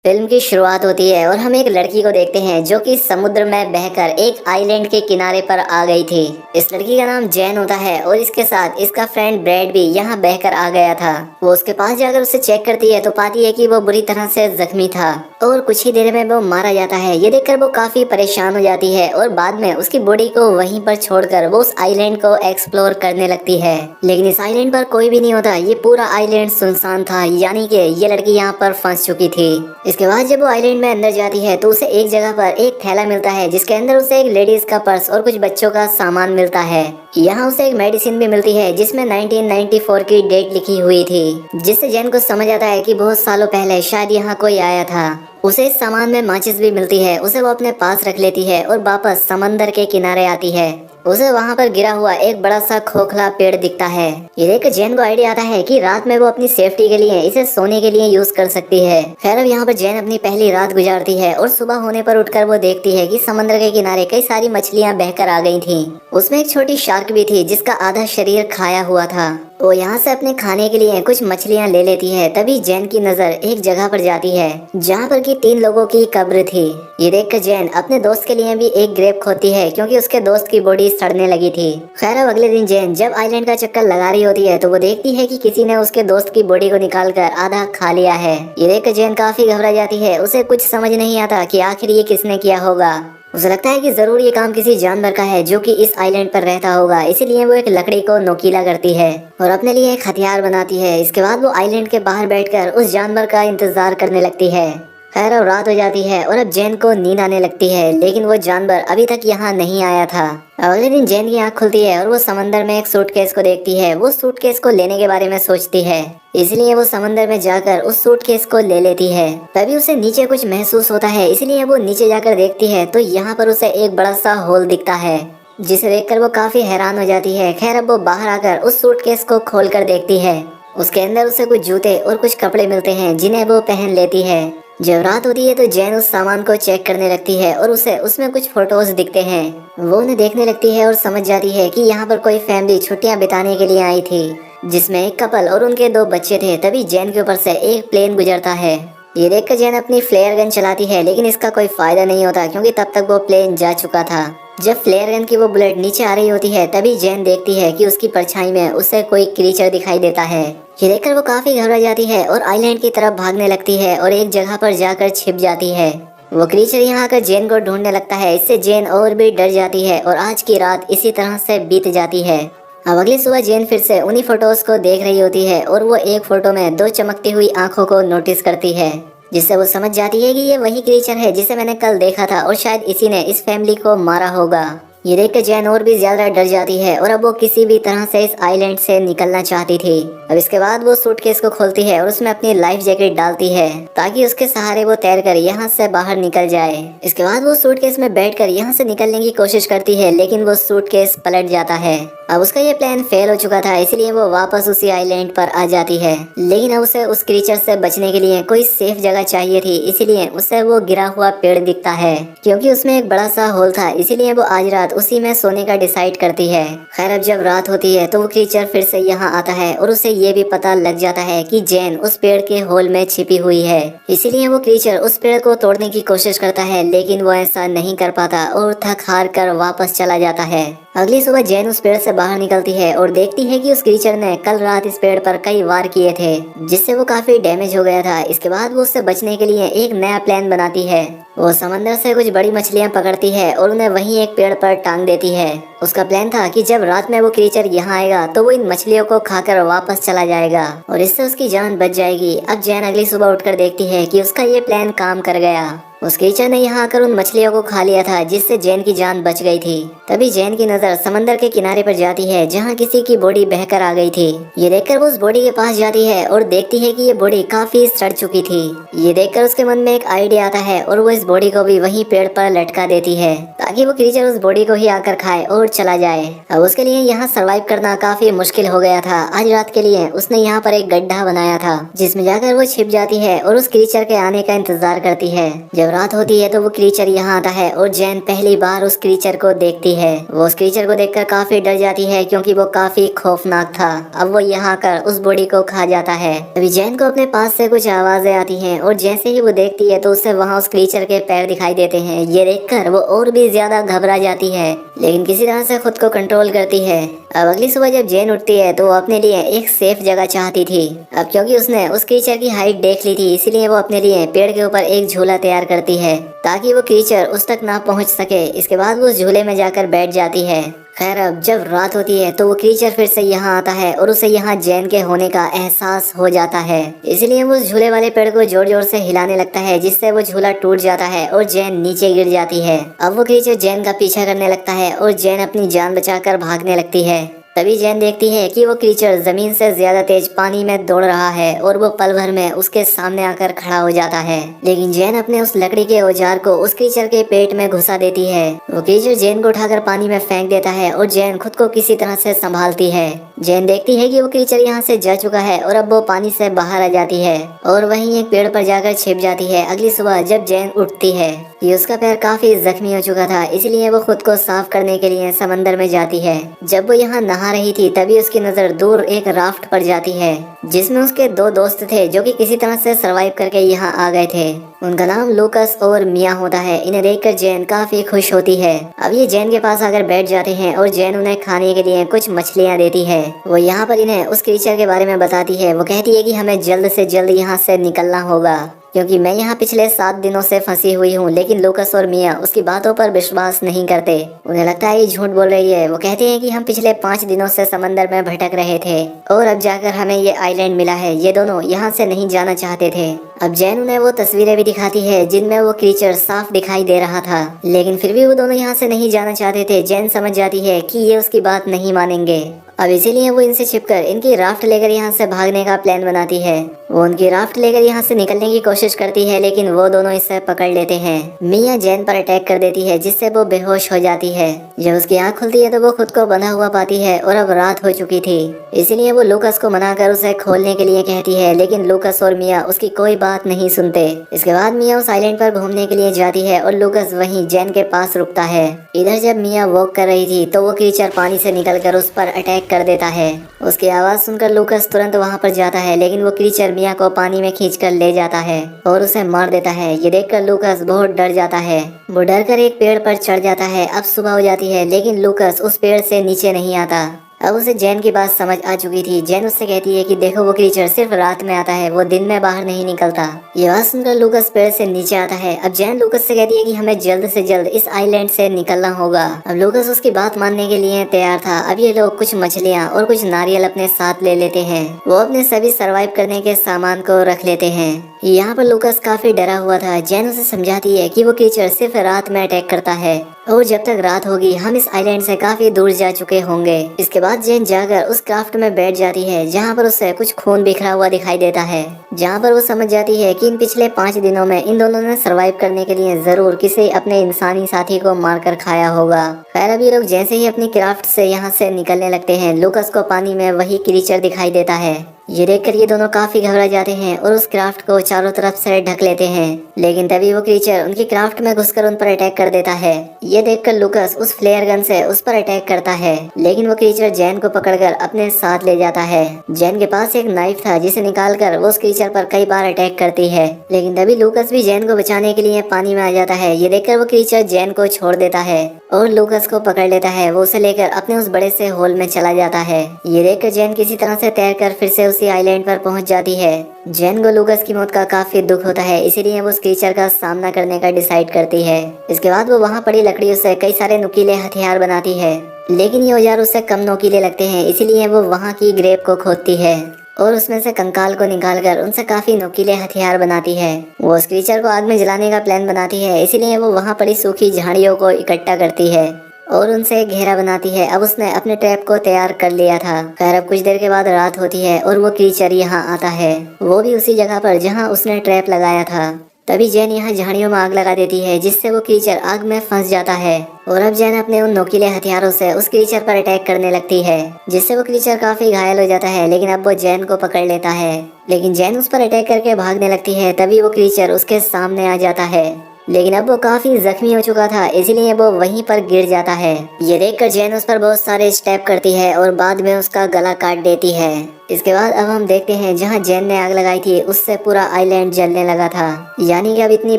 Film की शुरुआत होती है और हम एक लड़की को देखते हैं जो कि समुद्र में बहकर एक आइलैंड के किनारे पर आ गई थी। इस लड़की का नाम जैन होता है और इसके साथ इसका फ्रेंड ब्रैड भी यहाँ बहकर आ गया था। वो उसके पास जाकर उसे चेक करती है तो पाती है कि वो बुरी तरह से जख्मी था और कुछ ही देर में वो मारा जाता है। ये देखकर वो काफी परेशान हो जाती है और बाद में उसकी बॉडी को वहीं पर छोड़कर वो उस आइलैंड को एक्सप्लोर करने लगती है। लेकिन इस आइलैंड पर कोई भी नहीं होता। ये पूरा आइलैंड सुनसान था, यानी कि ये लड़की यहाँ पर फंस चुकी थी। इसके बाद जब वो आइलैंड में अंदर जाती है तो उसे एक जगह पर एक थैला मिलता है जिसके अंदर उसे एक लेडीज का पर्स और कुछ बच्चों का सामान मिलता है। यहाँ उसे एक मेडिसिन भी मिलती है जिसमें 1994 की डेट लिखी हुई थी, जिससे जैन को समझ आता है कि बहुत सालों पहले शायद यहाँ कोई आया था। उसे इस सामान में माचिस भी मिलती है। उसे वो अपने पास रख लेती है और वापस समंदर के किनारे आती है। उसे वहाँ पर गिरा हुआ एक बड़ा सा खोखला पेड़ दिखता है। ये देख जैन को आइडिया आता है कि रात में वो अपनी सेफ्टी के लिए इसे सोने के लिए यूज कर सकती है। खैर अब यहाँ पर जैन अपनी पहली रात गुजारती है और सुबह होने पर उठकर वो देखती है कि समंदर के किनारे कई सारी मछलियाँ बहकर आ गई थी। उसमें एक छोटी शार्क भी थी जिसका आधा शरीर खाया हुआ था। वो यहाँ से अपने खाने के लिए कुछ मछलियाँ ले लेती है। तभी जैन की नजर एक जगह पर जाती है जहाँ पर कि 3 लोगों की कब्र थी। ये देखकर जैन अपने दोस्त के लिए भी एक ग्रेव खोती है क्योंकि उसके दोस्त की बॉडी सड़ने लगी थी। खैर अब अगले दिन जैन जब आइलैंड का चक्कर लगा रही होती है तो वो देखती है कि किसी ने उसके दोस्त की बॉडी को निकालकर आधा खा लिया है। ये देखकर जैन काफी घबरा जाती है। उसे कुछ समझ नहीं आता कि आखिर ये किसने किया होगा। उसे लगता है कि जरूर ये काम किसी जानवर का है जो कि इस आइलैंड पर रहता होगा। इसीलिए वो एक लकड़ी को नोकीला करती है और अपने लिए एक हथियार बनाती है। इसके बाद वो आइलैंड के बाहर बैठकर उस जानवर का इंतजार करने लगती है। खैर अब रात हो जाती है और अब जैन को नींद आने लगती है, लेकिन वो जानवर अभी तक यहाँ नहीं आया था। अगले दिन जैन की आँख खुलती है और वो समंदर में एक सूटकेस को देखती है। वो सूटकेस को लेने के बारे में सोचती है, इसलिए वो समंदर में जाकर उस सूटकेस को ले लेती है। तभी उसे नीचे कुछ महसूस होता है, इसलिए वो नीचे जाकर देखती है तो यहाँ पर उसे एक बड़ा सा होल दिखता है, जिसे देखकर वो काफी हैरान हो जाती है। खैर अब वो बाहर आकर उस सूटकेस को खोलकर देखती है। उसके अंदर उसे कुछ जूते और कुछ कपड़े मिलते हैं जिन्हें वो पहन लेती है। जब रात होती है तो जैन उस सामान को चेक करने लगती है और उसे उसमें कुछ फोटोज दिखते हैं। वो उन्हें देखने लगती है और समझ जाती है कि यहाँ पर कोई फैमिली छुट्टियाँ बिताने के लिए आई थी, जिसमें एक कपल और उनके 2 बच्चे थे। तभी जैन के ऊपर से एक प्लेन गुजरता है। ये देखकर जैन अपनी फ्लेयर गन चलाती है, लेकिन इसका कोई फायदा नहीं होता क्योंकि तब तक वो प्लेन जा चुका था। जब फ्लेयर गन की वो बुलेट नीचे आ रही होती है तभी जैन देखती है कि उसकी परछाई में उसे कोई क्रीचर दिखाई देता है। ये देखकर वो काफी घबरा जाती है और आइलैंड की तरफ भागने लगती है और एक जगह पर जाकर छिप जाती है। वो क्रीचर यहाँ आकर जैन को ढूंढने लगता है। इससे जैन और भी डर जाती है और आज की रात इसी तरह से बीत जाती है। अब अगली सुबह जैन फिर से उन्हीं फोटोज को देख रही होती है और वो एक फोटो में 2 चमकती हुई आंखों को नोटिस करती है, जिससे वो समझ जाती है कि ये वही क्रीचर है जिसे मैंने कल देखा था और शायद इसी ने इस फैमिली को मारा होगा। ये देखकर जैन और भी ज्यादा डर जाती है और अब वो किसी भी तरह से इस आइलैंड से निकलना चाहती थी। अब इसके बाद वो सूटकेस को खोलती है और उसमें अपनी लाइफ जैकेट डालती है ताकि उसके सहारे वो तैरकर यहाँ से बाहर निकल जाए। इसके बाद वो सूटकेस में बैठकर यहाँ से निकलने की कोशिश करती है, लेकिन वो सूटकेस पलट जाता है। अब उसका ये प्लान फेल हो चुका था, इसलिए वो वापस उसी आइलैंड पर आ जाती है। लेकिन अब उसे उस क्रीचर से बचने के लिए कोई सेफ जगह चाहिए थी, इसीलिए उसे वो गिरा हुआ पेड़ दिखता है। क्योंकि उसमें एक बड़ा सा होल था, इसीलिए वो आज रात उसी में सोने का डिसाइड करती है। खैर अब जब रात होती है तो वो क्रीचर फिर से यहाँ आता है और उसे ये भी पता लग जाता है कि जैन उस पेड़ के होल में छिपी हुई है। इसीलिए वो क्रीचर उस पेड़ को तोड़ने की कोशिश करता है, लेकिन वो ऐसा नहीं कर पाता और थक हार कर वापस चला जाता है। अगली सुबह जैन उस पेड़ से बाहर निकलती है और देखती है कि उस क्रीचर ने कल रात इस पेड़ पर कई वार किए थे, जिससे वो काफी डैमेज हो गया था। इसके बाद वो उससे बचने के लिए एक नया प्लान बनाती है। वो समंदर से कुछ बड़ी मछलियां पकड़ती है और उन्हें वहीं एक पेड़ पर टांग देती है। उसका प्लान था कि जब रात में वो क्रीचर यहाँ आएगा तो वो इन मछलियों को खाकर वापस चला जाएगा और इससे उसकी जान बच जाएगी। अब जैन अगली सुबह उठकर देखती है कि उसका ये प्लान काम कर गया। उस क्रीचर ने यहाँ आकर उन मछलियों को खा लिया था, जिससे जैन की जान बच गई थी। तभी जैन की नजर समंदर के किनारे पर जाती है जहाँ किसी की बॉडी बहकर आ गई थी। ये देखकर वो उस बॉडी के पास जाती है और देखती है कि ये बॉडी काफी सड़ चुकी थी। ये देखकर उसके मन में एक आइडिया आता है और वो इस बॉडी को भी वहीं पेड़ पर लटका देती है ताकि वो क्रीचर उस बॉडी को ही आकर खाए और चला जाए। अब उसके लिए यहाँ सरवाइव करना काफी मुश्किल हो गया था। आज रात के लिए उसने यहाँ पर एक गड्ढा बनाया था जिसमें जाकर वो छिप जाती है और उस क्रीचर के आने का इंतजार करती है। जब रात होती है तो वो क्रीचर यहाँ आता है और जैन पहली बार उस क्रीचर को देखती है। वो उस क्रीचर को देखकर काफी डर जाती है क्योंकि वो काफी खौफनाक था। अब वो यहाँ आकर उस बॉडी को खा जाता है। तभी जैन को अपने पास से कुछ आवाजें आती हैं और जैसे ही वो देखती है तो उसे वहाँ उस क्रीचर के पैर दिखाई देते हैं। ये देखकर वो और भी ज्यादा घबरा जाती है, लेकिन किसी तरह से खुद को कंट्रोल करती है। अब अगली सुबह जब जैन उठती है तो वो अपने लिए एक सेफ जगह चाहती थी। अब क्योंकि उसने उस क्रीचर की हाइट देख ली थी, इसीलिए वो अपने लिए पेड़ के ऊपर एक झूला तैयार करती है ताकि वो क्रीचर उस तक ना पहुंच सके। इसके बाद वो उस झूले में जाकर बैठ जाती है। खैर अब जब रात होती है तो वो क्रीचर फिर से यहाँ आता है और उसे यहाँ जैन के होने का एहसास हो जाता है। इसलिए वो उस झूले वाले पेड़ को जोर जोर से हिलाने लगता है, जिससे वो झूला टूट जाता है और जैन नीचे गिर जाती है। अब वो क्रीचर जैन का पीछा करने लगता है और जैन अपनी जान बचाकर भागने लगती है। तभी जैन देखती है कि वो क्रीचर जमीन से ज्यादा तेज पानी में दौड़ रहा है और वो पल भर में उसके सामने आकर खड़ा हो जाता है। लेकिन जैन अपने उस लकड़ी के औजार को उस क्रीचर के पेट में घुसा देती है। वो क्रीचर जैन को उठाकर पानी में फेंक देता है और जैन खुद को किसी तरह से संभालती है। जैन देखती है कि वो क्रीचर यहाँ से जा चुका है और अब वो पानी से बाहर आ जाती है और वहीं एक पेड़ पर जाकर छिप जाती है। अगली सुबह जब जैन उठती है कि उसका पैर काफी जख्मी हो चुका था, इसलिए वो खुद को साफ करने के लिए समंदर में जाती है। जब वो यहाँ नहा रही थी तभी उसकी नजर दूर एक राफ्ट पड़ जाती है जिसमें उसके दो दोस्त थे जो कि किसी तरह से सरवाइव करके यहाँ आ गए थे। उनका नाम लूकस और मिया होता है। इन्हें देखकर जैन काफी खुश होती है। अब ये जैन के पास आकर बैठ जाते हैं और जैन उन्हें खाने के लिए कुछ मछलियाँ देती है। वो यहाँ पर इन्हें उस क्रीचर के बारे में बताती है। वो कहती है कि हमें जल्द से जल्द यहाँ से निकलना होगा क्योंकि मैं यहाँ पिछले 7 दिनों से फंसी हुई हूँ, लेकिन लूकस और मिया उसकी बातों पर विश्वास नहीं करते। उन्हें लगता है ये झूठ बोल रही है। वो कहते हैं कि हम पिछले 5 दिनों से समंदर में भटक रहे थे और अब जाकर हमें ये आइलैंड मिला है। ये दोनों यहाँ से नहीं जाना चाहते थे। अब जैन उन्हें वो तस्वीरें भी दिखाती है जिनमें वो क्रीचर साफ दिखाई दे रहा था, लेकिन फिर भी वो दोनों यहाँ से नहीं जाना चाहते थे। जैन समझ जाती है कि ये उसकी बात नहीं मानेंगे। अब इसीलिए वो इनसे छिपकर इनकी राफ्ट लेकर यहाँ से भागने का प्लान बनाती है। वो उनकी राफ्ट लेकर यहाँ से निकलने की कोशिश करती है, लेकिन वो दोनों इसे पकड़ लेते हैं। मिया जैन पर अटैक कर देती है जिससे वो बेहोश हो जाती है। जब उसकी आँख खुलती है तो वो खुद को बंधा हुआ पाती है और अब रात हो चुकी थी, इसीलिए वो लूकस को मनाकर उसे खोलने के लिए कहती है, लेकिन लूकस और मिया उसकी कोई बात नहीं सुनते। इसके बाद मिया उस आइलैंड पर घूमने के लिए जाती है और लूकस वहीं जैन के पास रुकता है। इधर जब मिया वॉक कर रही थी तो वो क्रीचर पानी से निकलकर उस पर अटैक कर देता है। उसकी आवाज सुनकर लूकस तुरंत वहां पर जाता है, लेकिन वो क्रीचर मिया को पानी में खींचकर ले जाता है और उसे मार देता है। ये देखकर लूकस बहुत डर जाता है। वो डर कर एक पेड़ पर चढ़ जाता है। अब सुबह हो जाती है, लेकिन लूकस उस पेड़ से नीचे नहीं आता। अब उसे जैन की बात समझ आ चुकी थी। जैन उससे कहती है कि देखो वो क्रीचर सिर्फ रात में आता है, वो दिन में बाहर नहीं निकलता। ये बात सुनकर लूकस पेड़ से नीचे आता है। अब जैन लूकस से कहती है कि हमें जल्द से जल्द इस आइलैंड से निकलना होगा। अब लूकस उसकी बात मानने के लिए तैयार था। अब ये लोग कुछ मछलियाँ और कुछ नारियल अपने साथ ले लेते हैं। वो अपने सभी सर्वाइव करने के सामान को रख लेते हैं। यहाँ पर लूकस काफी डरा हुआ था। जैन उसे समझाती है कि वो क्रीचर सिर्फ रात में अटैक करता है और जब तक रात होगी हम इस आइलैंड से काफी दूर जा चुके होंगे। इसके बाद जैन जाकर उस क्राफ्ट में बैठ जाती है जहाँ पर उसे कुछ खून बिखरा हुआ दिखाई देता है, जहाँ पर वो समझ जाती है कि इन पिछले 5 दिनों में इन दोनों ने सरवाइव करने के लिए जरूर किसी अपने इंसानी साथी को मारकर खाया होगा। खैर अब ये लोग जैसे ही अपनी क्राफ्ट से यहाँ से निकलने लगते हैं, लूकस को पानी में वही क्रीचर दिखाई देता है। ये देखकर ये दोनों काफी घबरा जाते हैं और उस क्राफ्ट को चारों तरफ से ढक लेते हैं, लेकिन तभी वो क्रीचर उनकी क्राफ्ट में घुसकर उन पर अटैक कर देता है। ये देखकर लूकस उस फ्लेयर गन से उस पर अटैक करता है, लेकिन वो क्रीचर जैन को पकड़कर अपने साथ ले जाता है। जैन के पास एक नाइफ था जिसे निकालकर वो उस क्रीचर पर कई बार अटैक करती है, लेकिन तभी लूकस भी जैन को बचाने के लिए पानी में आ जाता है। ये देखकर वो क्रीचर जैन को छोड़ देता है और लूकस को पकड़ लेता है। वो उसे लेकर अपने उस बड़े से होल में चला जाता है। ये देखकर जैन किसी तरह से तैरकर फिर से उसी आइलैंड पर पहुंच जाती है। जैन को लूकस की मौत का काफी दुख होता है, इसीलिए वो उस क्रीचर का सामना करने का डिसाइड करती है। इसके बाद वो वहाँ पड़ी लकड़ियों से कई सारे नुकीले हथियार बनाती है, लेकिन ये औजार उससे कम नुकीले लगते हैं, इसीलिए वो वहाँ की ग्रेव को खोदती है और उसमें से कंकाल को निकालकर उनसे काफी नुकीले हथियार बनाती है। वो उस क्रीचर को आग में जलाने का प्लान बनाती है, इसीलिए वो वहाँ पड़ी सूखी झाड़ियों को इकट्ठा करती है और उनसे एक घेरा बनाती है। अब उसने अपने ट्रैप को तैयार कर लिया था। खैर अब कुछ देर के बाद रात होती है और वो क्रीचर यहाँ आता है, वो भी उसी जगह पर जहाँ उसने ट्रैप लगाया था। तभी जैन यहाँ झाड़ियों में आग लगा देती है, जिससे वो क्रीचर आग में फंस जाता है और अब जैन अपने उन नोकीले हथियारों से उस क्रीचर पर अटैक करने लगती है, जिससे वो क्रीचर काफी घायल हो जाता है। लेकिन अब वो जैन को पकड़ लेता है, लेकिन जैन उस पर अटैक करके भागने लगती है। तभी वो क्रीचर उसके सामने आ जाता है लेकिन अब वो काफी जख्मी हो चुका था, इसलिए वो वहीं पर गिर जाता है। ये देखकर जैन उस पर बहुत सारे स्टेप करती है और बाद में उसका गला काट देती है। इसके बाद अब हम देखते हैं जहां जैन ने आग लगाई थी उससे पूरा आइलैंड जलने लगा था। यानी कि अब इतनी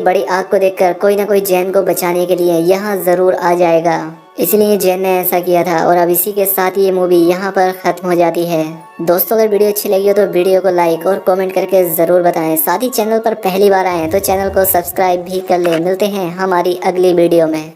बड़ी आग को देखकर कोई ना कोई जैन को बचाने के लिए यहाँ जरूर आ जाएगा। इसलिए जैन ने ऐसा किया था और अब इसी के साथ ये मूवी यहाँ पर खत्म हो जाती है। दोस्तों अगर वीडियो अच्छी लगी हो तो वीडियो को लाइक और कमेंट करके जरूर बताएं। साथ ही चैनल पर पहली बार आए तो चैनल को सब्सक्राइब भी कर ले। मिलते हैं हमारी अगली वीडियो में।